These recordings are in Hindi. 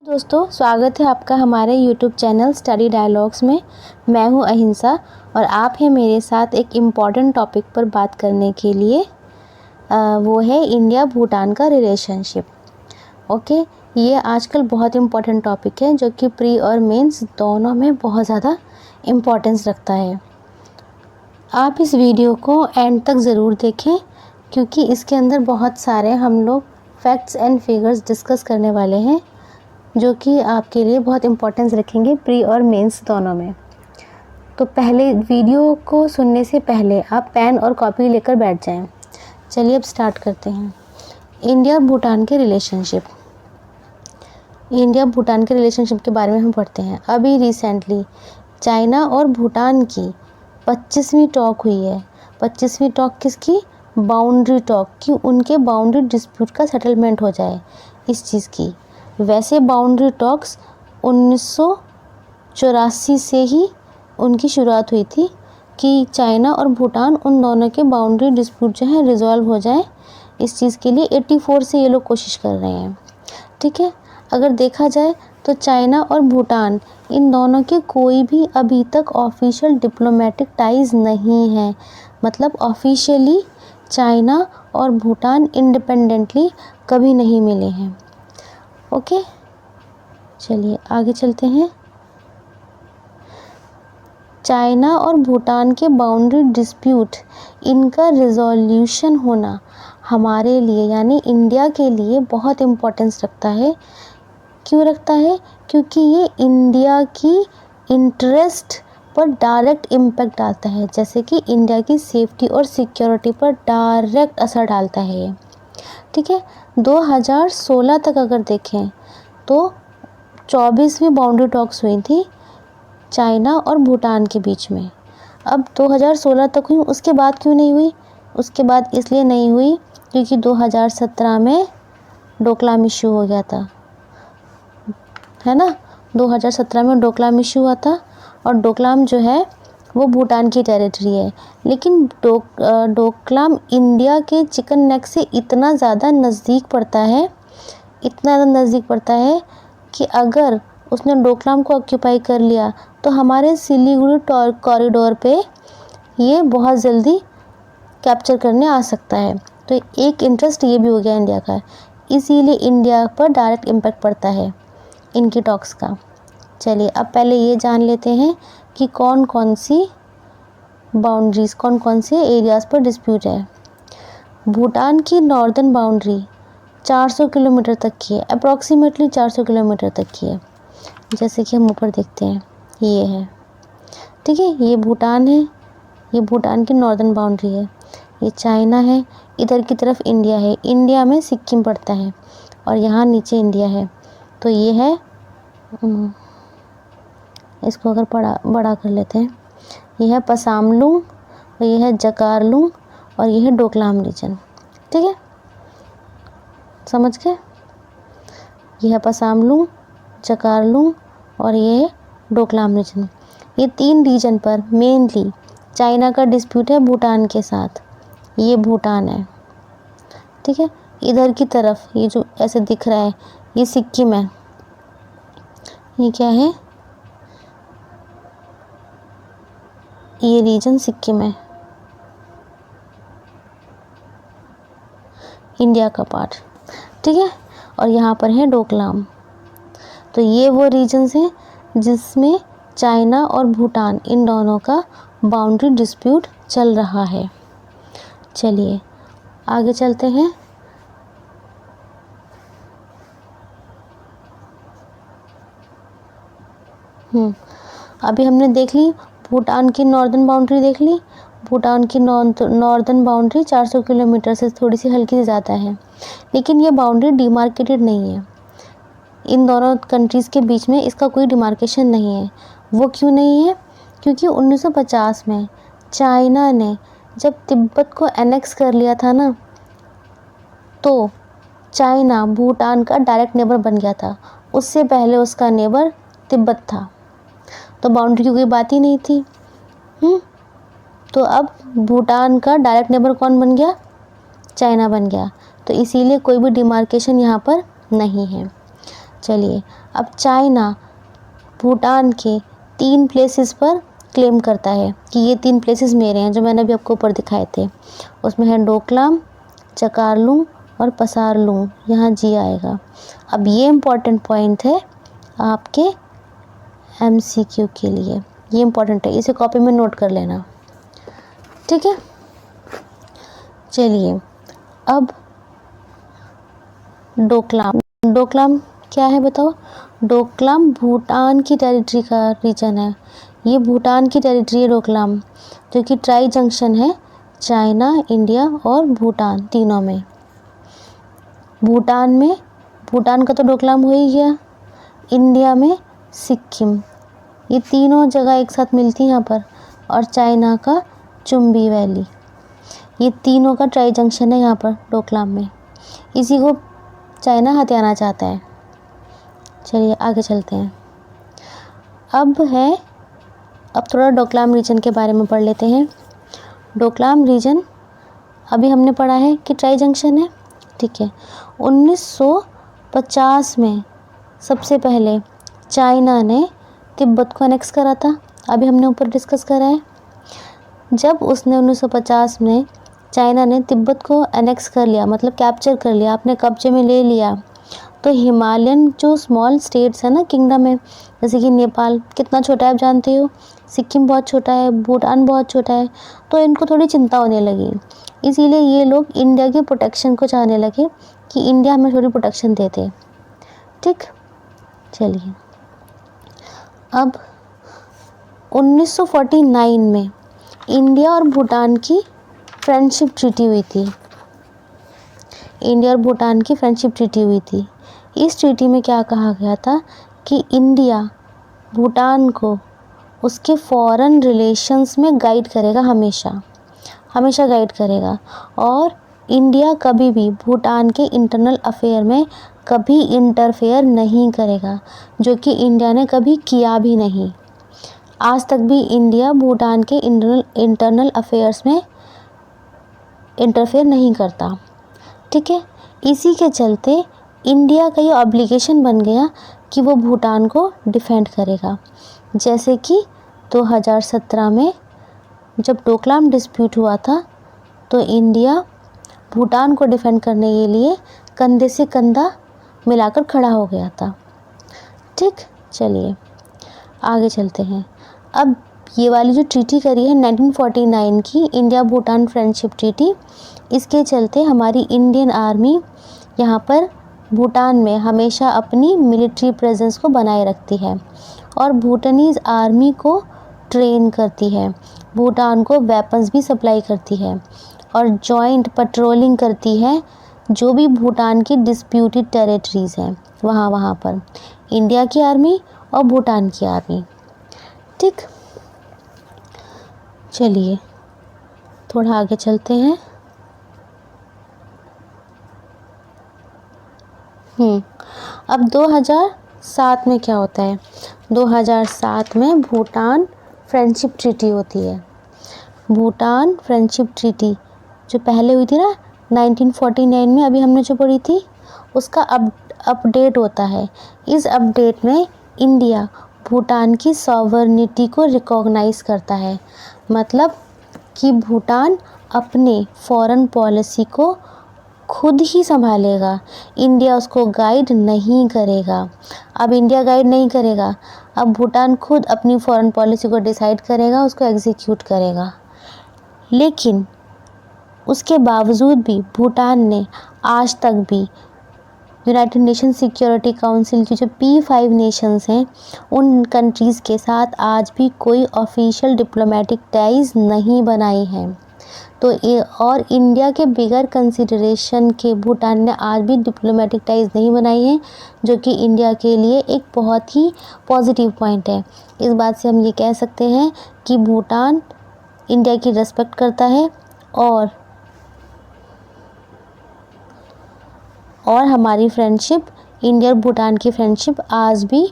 दोस्तों, स्वागत है आपका हमारे YouTube चैनल स्टडी डायलॉग्स में। मैं हूं अहिंसा और आप हैं मेरे साथ एक इम्पॉर्टेंट टॉपिक पर बात करने के लिए। वो है इंडिया भूटान का रिलेशनशिप। ओके, ये आजकल बहुत इम्पॉर्टेंट टॉपिक है जो कि प्री और मेंस दोनों में बहुत ज़्यादा इम्पॉर्टेंस रखता है। आप इस वीडियो को एंड तक ज़रूर देखें क्योंकि इसके अंदर बहुत सारे हम लोग फैक्ट्स एंड फिगर्स डिस्कस करने वाले हैं जो कि आपके लिए बहुत इम्पोर्टेंस रखेंगे प्री और मेंस दोनों में। तो पहले वीडियो को सुनने से पहले आप पेन और कॉपी लेकर बैठ जाएं। चलिए अब स्टार्ट करते हैं। इंडिया और भूटान के रिलेशनशिप। इंडिया भूटान के रिलेशनशिप के बारे में हम पढ़ते हैं। अभी रिसेंटली चाइना और भूटान की 25वीं टॉक हुई है। 25वीं टॉक किसकी? बाउंड्री टॉक की। उनके बाउंड्री डिस्प्यूट का सेटलमेंट हो जाए इस चीज़ की। वैसे बाउंड्री टॉक्स 1984 से ही उनकी शुरुआत हुई थी कि चाइना और भूटान उन दोनों के बाउंड्री डिस्प्यूट जो है रिजॉल्व हो जाए। इस चीज़ के लिए 84 से ये लोग कोशिश कर रहे हैं। ठीक है, अगर देखा जाए तो चाइना और भूटान इन दोनों के कोई भी अभी तक ऑफिशियल डिप्लोमेटिक टाइज नहीं है। मतलब ऑफिशियली चाइना और भूटान इंडिपेंडेंटली कभी नहीं मिले हैं। ओके, चलिए आगे चलते हैं। चाइना और भूटान के बाउंड्री डिस्प्यूट, इनका रिजोल्यूशन होना हमारे लिए यानी इंडिया के लिए बहुत इम्पोर्टेंस रखता है। क्यों रखता है? क्योंकि ये इंडिया की इंटरेस्ट पर डायरेक्ट इम्पैक्ट डालता है। जैसे कि इंडिया की सेफ्टी और सिक्योरिटी पर डायरेक्ट असर डालता है ये। ठीक है, 2016 तक अगर देखें तो 24वीं बाउंड्री टॉक्स हुई थी चाइना और भूटान के बीच में। अब 2016 तक हुई, उसके बाद क्यों नहीं हुई? उसके बाद इसलिए नहीं हुई क्योंकि 2017 में डोकलाम इशू हो गया था, है ना। 2017 में डोकलाम इशू हुआ था और डोकलाम जो है वो भूटान की टेरिटरी है। लेकिन डोकलाम इंडिया के चिकन नेक से इतना ज़्यादा नज़दीक पड़ता है, इतना ज़्यादा नज़दीक पड़ता है कि अगर उसने डोकलाम को ऑक्यूपाई कर लिया तो हमारे सिलीगुड़ी कॉरिडोर पे ये बहुत जल्दी कैप्चर करने आ सकता है। तो एक इंटरेस्ट ये भी हो गया इंडिया का, इसीलिए इंडिया पर डायरेक्ट इम्पैक्ट पड़ता है इनकी टॉक्स का। चलिए अब पहले ये जान लेते हैं कि कौन कौन सी बाउंड्रीज, कौन कौन से एरियाज़ पर डिस्प्यूट है। भूटान की नॉर्दर्न बाउंड्री 400 किलोमीटर तक की है, अप्रॉक्सीमेटली 400 किलोमीटर तक की है। जैसे कि हम ऊपर देखते हैं ये है। ठीक है, ये भूटान है, ये भूटान की नॉर्दर्न बाउंड्री है। ये चाइना है, इधर की तरफ इंडिया है। इंडिया में सिक्किम पड़ता है और यहाँ नीचे इंडिया है। तो ये है, इसको अगर बड़ा कर लेते हैं, ये है पसामलुंग और ये है जकारलुंग और ये है डोकलाम रीजन। ठीक है, समझ गए? ये है पसामलुंग, जकारलुंग और ये है डोकलाम रीजन। ये 3 रीजन पर मेनली चाइना का डिस्प्यूट है भूटान के साथ। ये भूटान है। ठीक है, इधर की तरफ ये जो ऐसे दिख रहा है ये सिक्किम है। ये क्या है? ये रीजन सिक्किम है, इंडिया का पार्ट। ठीक है, और यहाँ पर है डोकलाम। तो ये वो रीजन्स हैं जिसमें चाइना और भूटान इन दोनों का बाउंड्री डिस्प्यूट चल रहा है। चलिए आगे चलते हैं। अभी हमने देख ली भूटान की नॉर्दर्न बाउंड्री, देख ली। भूटान की नॉर्दर्न बाउंड्री 400 किलोमीटर से थोड़ी सी हल्की से ज़्यादा है, लेकिन ये बाउंड्री डिमार्केटेड नहीं है। इन दोनों कंट्रीज़ के बीच में इसका कोई डिमार्केशन नहीं है। वो क्यों नहीं है? क्योंकि 1950 में चाइना ने जब तिब्बत को एनेक्स कर लिया था ना, तो चाइना भूटान का डायरेक्ट नेबर बन गया था। उससे पहले उसका नेबर तिब्बत था, तो बाउंड्री की कोई बात ही नहीं थी। तो अब भूटान का डायरेक्ट नेबर कौन बन गया? चाइना बन गया। तो इसीलिए कोई भी डिमार्केशन यहाँ पर नहीं है। चलिए, अब चाइना भूटान के 3 प्लेसेस पर क्लेम करता है कि ये 3 प्लेसेस मेरे हैं, जो मैंने अभी आपको ऊपर दिखाए थे। उसमें है डोकलाम, चकारलुंग और पसारलुंग, यहाँ जी आएगा। अब ये इम्पॉर्टेंट पॉइंट है आपके MCQ के लिए, ये इम्पॉर्टेंट है, इसे कॉपी में नोट कर लेना, ठीक है। चलिए, अब डोकलाम क्या है बताओ। डोकलाम भूटान की टेरिटरी का रीजन है, ये भूटान की टेरिटरी है डोकलाम, जो कि ट्राई जंक्शन है चाइना, इंडिया और भूटान तीनों में। भूटान का तो डोकलाम हो ही गया, इंडिया में सिक्किम, ये तीनों जगह एक साथ मिलती हैं यहाँ पर, और चाइना का चुम्बी वैली, ये तीनों का ट्राई जंक्शन है यहाँ पर डोकलाम में। इसी को चाइना हथियाना चाहता है। चलिए आगे चलते हैं। अब थोड़ा डोकलाम रीजन के बारे में पढ़ लेते हैं। डोकलाम रीजन अभी हमने पढ़ा है कि ट्राई जंक्शन है, ठीक है। 1950 में सबसे पहले चाइना ने तिब्बत को अनेक्स करा था, अभी हमने ऊपर डिस्कस करा है। जब उसने 1950 में चाइना ने तिब्बत को अनेक्स कर लिया, मतलब कैप्चर कर लिया, अपने कब्जे में ले लिया, तो हिमालयन जो स्मॉल स्टेट्स है ना, किंगडम है, जैसे कि नेपाल कितना छोटा है आप जानते हो, सिक्किम बहुत छोटा है, भूटान बहुत छोटा है, तो इनको थोड़ी चिंता होने लगी। इसीलिए ये लोग इंडिया के प्रोटेक्शन को चाहने लगे कि इंडिया हमें थोड़ी प्रोटेक्शन दे दे, ठीक। चलिए, अब 1949 में इंडिया और भूटान की फ्रेंडशिप ट्रीटी हुई थी। इंडिया और भूटान की फ्रेंडशिप ट्रीटी हुई थी। इस ट्रीटी में क्या कहा गया था कि इंडिया भूटान को उसके फॉरेन रिलेशंस में गाइड करेगा, हमेशा गाइड करेगा, और इंडिया कभी भी भूटान के इंटरनल अफेयर में कभी इंटरफेयर नहीं करेगा, जो कि इंडिया ने कभी किया भी नहीं। आज तक भी इंडिया भूटान के इंटरनल अफेयर्स में इंटरफेयर नहीं करता, ठीक है। इसी के चलते इंडिया का ये ऑब्लिगेशन बन गया कि वो भूटान को डिफेंड करेगा। जैसे कि 2017 में जब डोकलाम डिस्प्यूट हुआ था, तो इंडिया भूटान को डिफेंड करने के लिए कंधे से कंधा मिलाकर खड़ा हो गया था, ठीक। चलिए आगे चलते हैं। अब ये वाली जो ट्रीटी करी है 1949 की इंडिया भूटान फ्रेंडशिप ट्रीटी, इसके चलते हमारी इंडियन आर्मी यहाँ पर भूटान में हमेशा अपनी मिलिट्री प्रेजेंस को बनाए रखती है और भूटानीज़ आर्मी को ट्रेन करती है, भूटान को वेपन्स भी सप्लाई करती है और जॉइंट पेट्रोलिंग करती है। जो भी भूटान की डिस्प्यूटेड टेरिटरीज़ हैं वहाँ पर इंडिया की आर्मी और भूटान की आर्मी, ठीक। चलिए थोड़ा आगे चलते हैं। अब 2007 में क्या होता है, 2007 में भूटान फ्रेंडशिप ट्रीटी होती है। भूटान फ्रेंडशिप ट्रीटी जो पहले हुई थी ना 1949 में, अभी हमने जो पढ़ी थी, उसका अपडेट होता है। इस अपडेट में इंडिया भूटान की सॉवरेनिटी को रिकॉग्नाइज़ करता है, मतलब कि भूटान अपने फॉरेन पॉलिसी को खुद ही संभालेगा, इंडिया उसको गाइड नहीं करेगा। अब इंडिया गाइड नहीं करेगा, अब भूटान खुद अपनी फॉरेन पॉलिसी को डिसाइड करेगा, उसको एग्जीक्यूट करेगा। लेकिन उसके बावजूद भी भूटान ने आज तक भी यूनाइटेड नेशन सिक्योरिटी काउंसिल की जो P5 नेशंस हैं उन कंट्रीज़ के साथ आज भी कोई ऑफिशियल डिप्लोमेटिक टाइज नहीं बनाई हैं। तो ये और इंडिया के बिगर कंसिडरेशन के भूटान ने आज भी डिप्लोमेटिक टाइज नहीं बनाई हैं, जो कि इंडिया के लिए एक बहुत ही पॉजिटिव पॉइंट है। इस बात से हम ये कह सकते हैं कि भूटान इंडिया की रिस्पेक्ट करता है और हमारी फ्रेंडशिप, इंडिया और भूटान की फ्रेंडशिप आज भी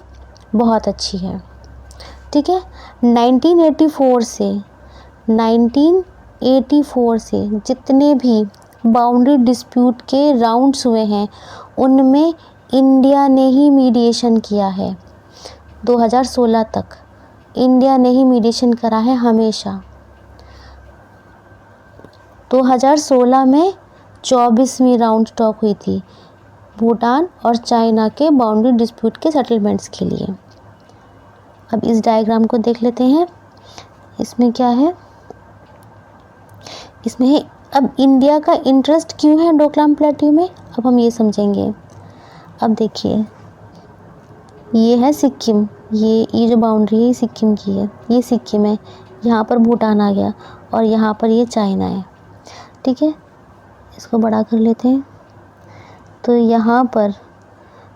बहुत अच्छी है, ठीक है। 1984 से जितने भी बाउंड्री डिस्प्यूट के राउंड्स हुए हैं उनमें इंडिया ने ही मीडिएशन किया है। 2016 तक इंडिया ने ही मीडिएशन करा है हमेशा। 2016 में 24वीं राउंड स्टॉक हुई थी भूटान और चाइना के बाउंड्री डिस्प्यूट के सेटलमेंट्स के लिए। अब इस डायग्राम को देख लेते हैं। इसमें क्या है, इसमें है अब इंडिया का इंटरेस्ट क्यों है डोकलाम प्लेट्यू में, अब हम ये समझेंगे। अब देखिए, ये है सिक्किम, ये जो बाउंड्री है सिक्किम की है, ये सिक्किम है, यहाँ पर भूटान आ गया और यहाँ पर ये चाइना है। ठीक है, इसको बड़ा कर लेते हैं। तो यहाँ पर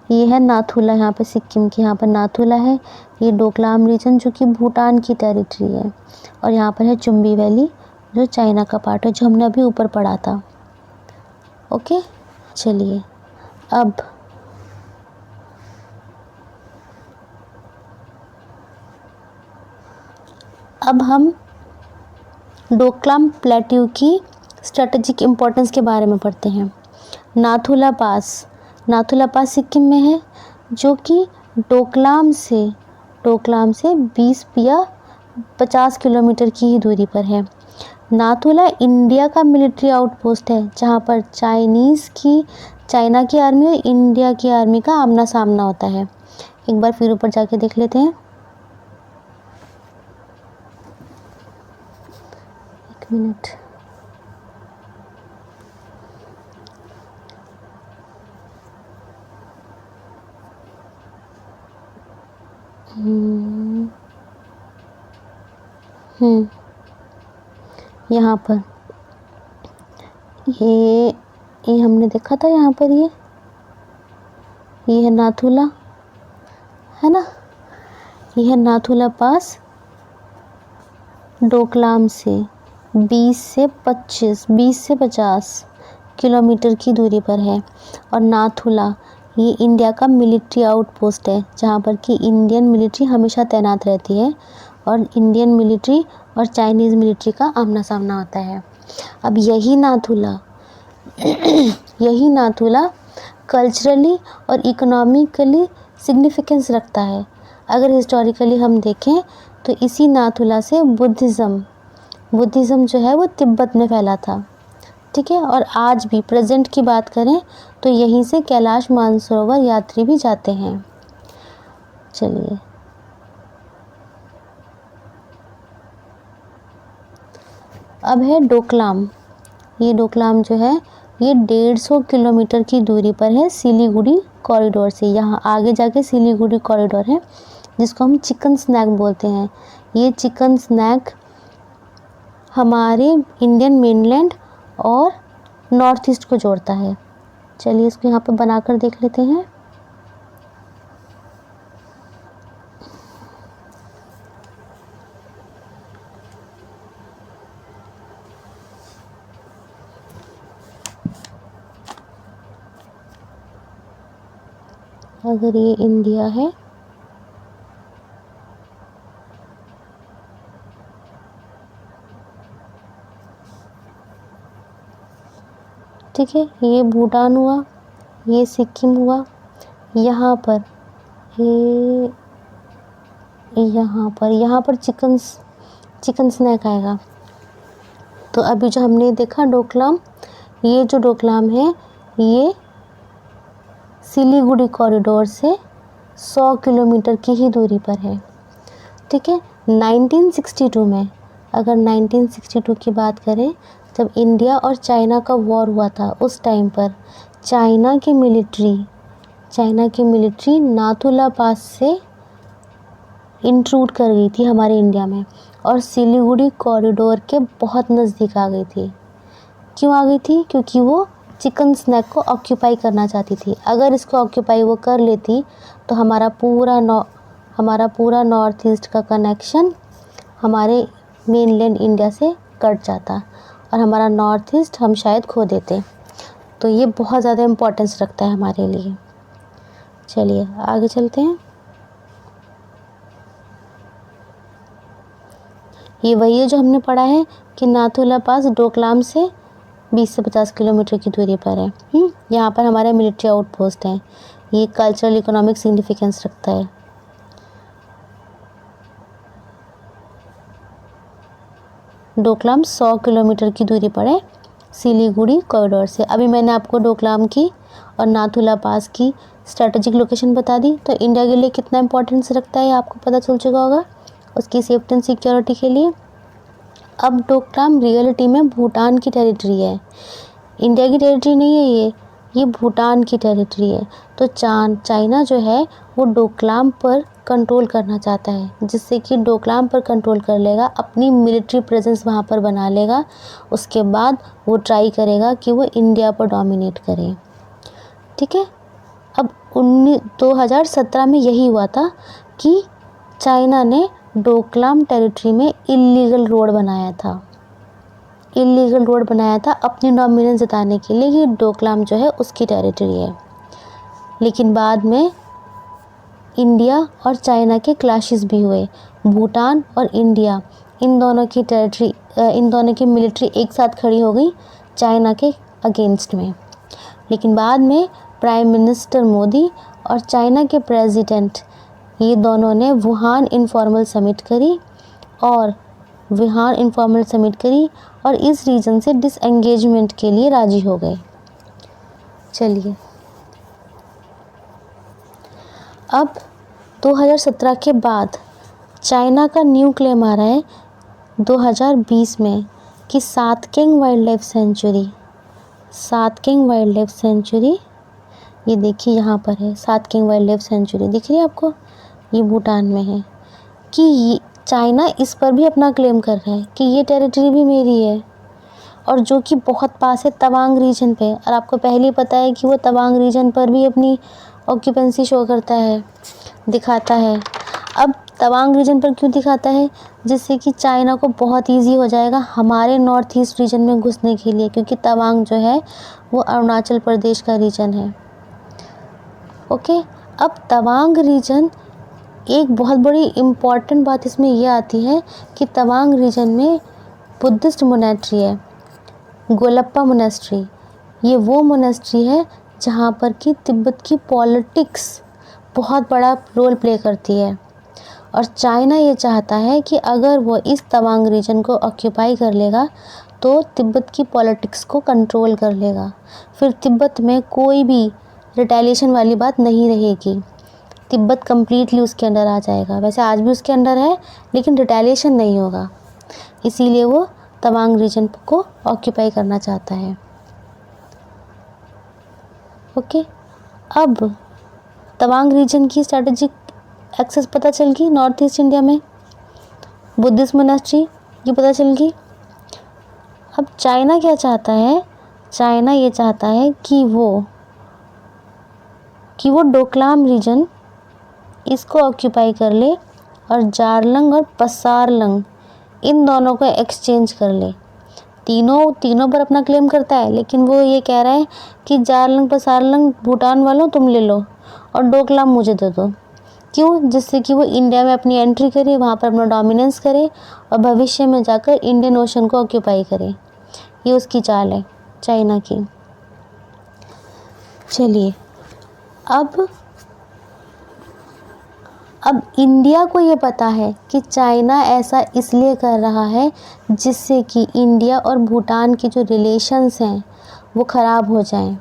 ये है नाथुला, यहाँ पे सिक्किम के यहाँ पर नाथुला है, ये डोकलाम रीजन जो कि भूटान की टेरिटरी है, और यहाँ पर है चुम्बी वैली जो चाइना का पार्ट है, जो हमने अभी ऊपर पढ़ा था। ओके, चलिए अब हम डोकलाम प्लेट्यू की स्ट्रेटेजिक इम्पोर्टेंस के बारे में पढ़ते हैं। नाथुला पास सिक्किम में है, जो कि डोकलाम से 20 या 50 किलोमीटर की ही दूरी पर है। नाथुला इंडिया का मिलिट्री आउटपोस्ट है, जहाँ पर चाइना की आर्मी और इंडिया की आर्मी का आमना सामना होता है। एक बार फिर ऊपर जाके देख लेते हैं। एक मिनट, यहाँ पर ये हमने देखा था, यहाँ पर ये है नाथुला, है ना, ये है नाथुला पास डोकलाम से 20 से 50 किलोमीटर की दूरी पर है। और नाथुला ये इंडिया का मिलिट्री आउटपोस्ट है, जहाँ पर कि इंडियन मिलिट्री हमेशा तैनात रहती है और इंडियन मिलिट्री और चाइनीज़ मिलिट्री का आमना सामना होता है। अब यही नाथुला कल्चरली और इकोनॉमिकली सिग्निफिकेंस रखता है। अगर हिस्टोरिकली हम देखें तो इसी नाथुला से बुद्धिज़्म जो है वो तिब्बत में फैला था। ठीक है, और आज भी प्रेजेंट की बात करें तो यहीं से कैलाश मानसरोवर यात्री भी जाते हैं। चलिए, अब है डोकलाम। ये डोकलाम जो है ये 150 किलोमीटर की दूरी पर है सिलीगुड़ी कॉरिडोर से। यहाँ आगे जाके सिलीगुड़ी कॉरिडोर है, जिसको हम चिकन स्नैक बोलते हैं। ये चिकन स्नैक हमारे इंडियन मेनलैंड और नॉर्थ ईस्ट को जोड़ता है। चलिए, इसको यहाँ पे बनाकर देख लेते हैं। अगर ये इंडिया है, ठीक है, ये भूटान हुआ, ये सिक्किम हुआ, यहाँ पर चिकन स्नैक आएगा। तो अभी जो हमने देखा डोकलाम, ये जो डोकलाम है ये सिलीगुड़ी कॉरिडोर से 100 किलोमीटर की ही दूरी पर है। ठीक है, 1962 में, अगर 1962 की बात करें, जब इंडिया और चाइना का वॉर हुआ था, उस टाइम पर चाइना की मिलिट्री नाथुला पास से इंट्रूड कर गई थी हमारे इंडिया में और सिलीगुड़ी कॉरिडोर के बहुत नज़दीक आ गई थी। क्यों आ गई थी? क्योंकि वो चिकन स्नैक को ऑक्यूपाई करना चाहती थी। अगर इसको ऑक्यूपाई वो कर लेती तो हमारा पूरा नॉर्थ ईस्ट का कनेक्शन हमारे मेनलैंड इंडिया से कट जाता और हमारा नॉर्थ ईस्ट हम शायद खो देते। तो ये बहुत ज़्यादा इम्पोर्टेंस रखता है हमारे लिए। चलिए आगे चलते हैं। ये वही है जो हमने पढ़ा है कि नाथुला पास डोकलाम से 20 से 50 किलोमीटर की दूरी पर है। यहाँ पर हमारे मिलिट्री आउटपोस्ट हैं। ये कल्चरल इकोनॉमिक सिग्निफिकेंस रखता है। डोकलाम 100 किलोमीटर की दूरी पर है सिलीगुड़ी कॉरिडोर से। अभी मैंने आपको डोकलाम की और नाथुला पास की स्ट्रेटेजिक लोकेशन बता दी, तो इंडिया के लिए कितना इंपॉर्टेंस रखता है आपको पता चल चुका होगा उसकी सेफ्टी एंड सिक्योरिटी के लिए। अब डोकलाम रियलिटी में भूटान की टेरिटरी है, इंडिया की टेरिटरी नहीं है ये भूटान की टेरिटरी है। तो चाइना जो है वो डोकलाम पर कंट्रोल करना चाहता है, जिससे कि डोकलाम पर कंट्रोल कर लेगा, अपनी मिलिट्री प्रेजेंस वहाँ पर बना लेगा। उसके बाद वो ट्राई करेगा कि वो इंडिया पर डोमिनेट करे। ठीक है। अब 2017 में यही हुआ था कि चाइना ने डोकलाम टेरिटरी में इलीगल रोड बनाया था, अपनी डोमिनेंस जताने के लिए कि डोकलाम जो है उसकी टेरिटरी है। लेकिन बाद में इंडिया और चाइना के क्लैशेस भी हुए। भूटान और इंडिया इन दोनों की मिलिट्री एक साथ खड़ी हो गई चाइना के अगेंस्ट में। लेकिन बाद में प्राइम मिनिस्टर मोदी और चाइना के प्रेसिडेंट ये दोनों ने वुहान इनफॉर्मल समिट करी और इस रीजन से डिसएंगेजमेंट के लिए राजी हो गए। चलिए अब 2017 के बाद चाइना का न्यू क्लेम आ रहा है 2020 में कि सातकेंग वाइल्ड लाइफ सेंचुरी ये देखिए यहाँ पर है, सातकेंग वाइल्ड लाइफ सेंचुरी दिख रही है आपको, ये भूटान में है। कि चाइना इस पर भी अपना क्लेम कर रहा है कि ये टेरिटरी भी मेरी है, और जो कि बहुत पास है तवांग रीजन पे। और आपको पहले ही पता है कि वो तवांग रीजन पर भी अपनी ऑक्यूपेंसी शो करता है, दिखाता है। अब तवांग रीजन पर क्यों दिखाता है? जिससे कि चाइना को बहुत इजी हो जाएगा हमारे नॉर्थ ईस्ट रीजन में घुसने के लिए, क्योंकि तवांग जो है वो अरुणाचल प्रदेश का रीजन है। ओके। अब तवांग रीजन, एक बहुत बड़ी इम्पॉर्टेंट बात इसमें यह आती है कि तवांग रीजन में बुद्धिस्ट मोनेस्ट्री है, गोलप्पा मोनेस्ट्री। ये वो मोनेस्ट्री है जहाँ पर कि तिब्बत की पॉलिटिक्स बहुत बड़ा रोल प्ले करती है। और चाइना ये चाहता है कि अगर वो इस तवांग रीजन को ऑक्यूपाई कर लेगा तो तिब्बत की पॉलिटिक्स को कंट्रोल कर लेगा। फिर तिब्बत में कोई भी रिटेलिएशन वाली बात नहीं रहेगी, तिब्बत कम्प्लीटली उसके अंडर आ जाएगा। वैसे आज भी उसके अंडर है, लेकिन रिटेलिएशन नहीं होगा, इसीलिए वो तवांग रीजन को ऑक्यूपाई करना चाहता है। ओके। अब तवांग रीजन की स्ट्रेटेजिक एक्सेस पता चल गई, नॉर्थ ईस्ट इंडिया में बुद्धिस्ट मोनेस्ट्री ये पता चल गई। अब चाइना क्या चाहता है? चाइना ये चाहता है कि वो डोकलाम रीजन इसको ऑक्यूपाई कर ले और जारलंग और पसारलंग इन दोनों को एक्सचेंज कर ले। तीनों पर अपना क्लेम करता है, लेकिन वो ये कह रहा है कि जारलंग पसारलंग भूटान वालों तुम ले लो और डोकलाम मुझे दे दो। क्यों? जिससे कि वो इंडिया में अपनी एंट्री करे, वहाँ पर अपना डोमिनेंस करे और भविष्य में जाकर इंडियन ओशन को ऑक्यूपाई करे। ये उसकी चाल है चाइना की। चलिए अब इंडिया को ये पता है कि चाइना ऐसा इसलिए कर रहा है जिससे कि इंडिया और भूटान के जो रिलेशंस हैं वो ख़राब हो जाएं।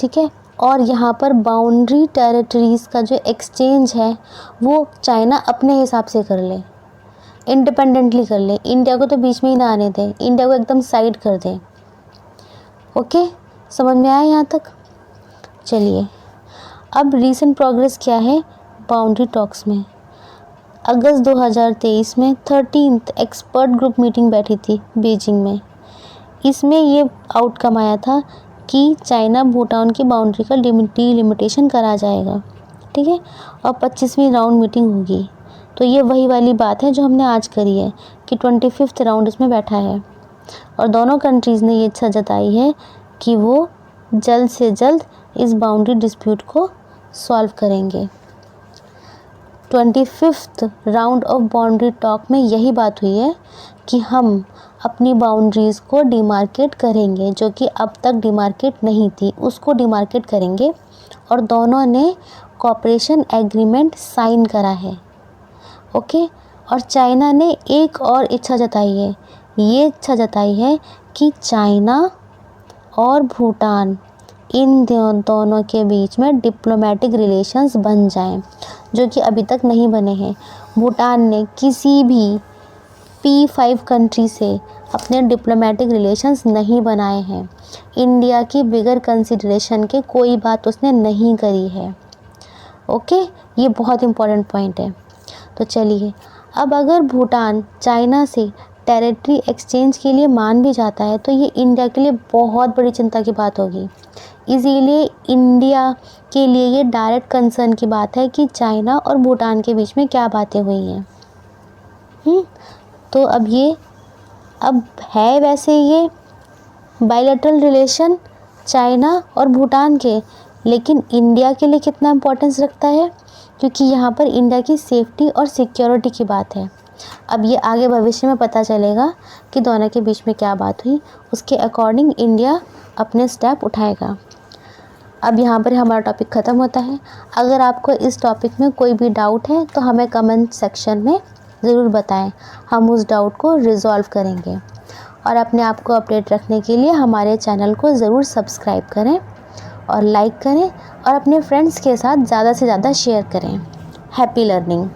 ठीक है। और यहाँ पर बाउंड्री टेरिटरीज़ का जो एक्सचेंज है वो चाइना अपने हिसाब से कर ले, इंडिपेंडेंटली कर ले, इंडिया को तो बीच में ही ना आने दे, इंडिया को एकदम साइड कर दे। ओके, समझ में आया यहाँ तक? चलिए अब रीसेंट प्रोग्रेस क्या है बाउंड्री टॉक्स में। अगस्त 2023 में 13th एक्सपर्ट ग्रुप मीटिंग बैठी थी बीजिंग में। इसमें ये आउटकम आया था कि चाइना भूटान की बाउंड्री का डिलिमिटेशन करा जाएगा। ठीक है। और 25वीं राउंड मीटिंग होगी। तो ये वही वाली बात है जो हमने आज करी है कि 25th राउंड इसमें बैठा है और दोनों कंट्रीज़ ने ये इच्छा जताई है कि वो जल्द से जल्द इस बाउंड्री डिस्प्यूट को सॉल्व करेंगे। 25th round of boundary talk में यही बात हुई है कि हम अपनी बाउंड्रीज़ को डिमार्केट करेंगे, जो कि अब तक डिमार्केट नहीं थी उसको डिमार्केट करेंगे और दोनों ने कोऑपरेशन एग्रीमेंट साइन करा है। ओके, और चाइना ने एक और इच्छा जताई है, ये इच्छा जताई है कि चाइना और भूटान इन दोनों के बीच में डिप्लोमेटिक रिलेशंस बन जाएं, जो कि अभी तक नहीं बने हैं। भूटान ने किसी भी P5 कंट्री से अपने डिप्लोमेटिक रिलेशंस नहीं बनाए हैं। इंडिया की बिगर कंसिडरेशन के कोई बात उसने नहीं करी है। ओके, ये बहुत इम्पोर्टेंट पॉइंट है। तो चलिए, अब अगर भूटान चाइना से टेरिटरी एक्सचेंज के लिए मान भी जाता है तो ये इंडिया के लिए बहुत बड़ी चिंता की बात होगी। इसीलिए इंडिया के लिए ये डायरेक्ट कंसर्न की बात है कि चाइना और भूटान के बीच में क्या बातें हुई हैं। तो अब है वैसे ये बायलैटरल रिलेशन चाइना और भूटान के, लेकिन इंडिया के लिए कितना इम्पोर्टेंस रखता है, क्योंकि यहाँ पर इंडिया की सेफ्टी और सिक्योरिटी की बात है। अब ये आगे भविष्य में पता चलेगा कि दोनों के बीच में क्या बात हुई, उसके अकॉर्डिंग इंडिया अपने स्टेप उठाएगा। अब यहाँ पर हमारा टॉपिक ख़त्म होता है। अगर आपको इस टॉपिक में कोई भी डाउट है तो हमें कमेंट सेक्शन में ज़रूर बताएं, हम उस डाउट को रिज़ॉल्व करेंगे। और अपने आप को अपडेट रखने के लिए हमारे चैनल को ज़रूर सब्सक्राइब करें और लाइक करें और अपने फ्रेंड्स के साथ ज़्यादा से ज़्यादा शेयर करें। Happy learning.